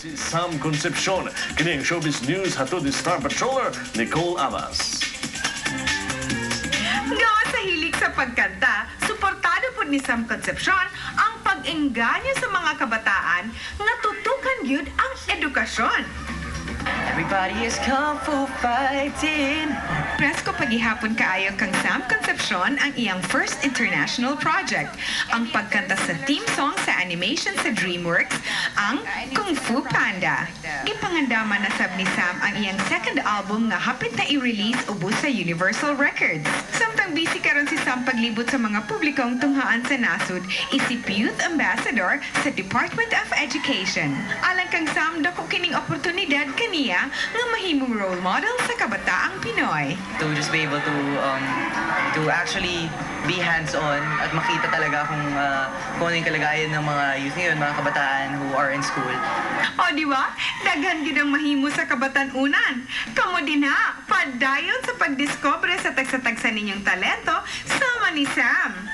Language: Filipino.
Si Sam Concepcion, kini ang showbiz news hatod ni Star Patroller Nicole Abas. Gawa sa hilig sa pagkanta, suportado po ni Sam Concepcion ang pag-engganyo sa mga kabataan nga tutukan gyud ang edukasyon. Everybody is kung fu fighting. Presko paghihapon kaayo kang Sam Concepcion ang iyang first international project, ang pagkanta sa theme song sa animation sa DreamWorks, ang Kung Fu Panda. Gipangandaman na sab ni Sam ang iyang second album nga hapit na i-release ubos sa Universal Records. Samtang busy karon si Sam paglibot sa mga publikong tunghaan sa nasud, isip Youth Ambassador sa Department of Education. Alang kang Sam, dako kining oportunidad kaniya nga mahimong role model sa kabataang Pinoy. To just be able to actually be hands-on at makita talaga kung ano yung kalagayan ng mga youth ngayon, mga kabataan who are in school. O di ba? Daghan gyud ang mahimo sa kabatan-unan. Kamo din ha, padayon sa pagdiskobre sa tagsa-tagsa ninyong talento sama ni Sam.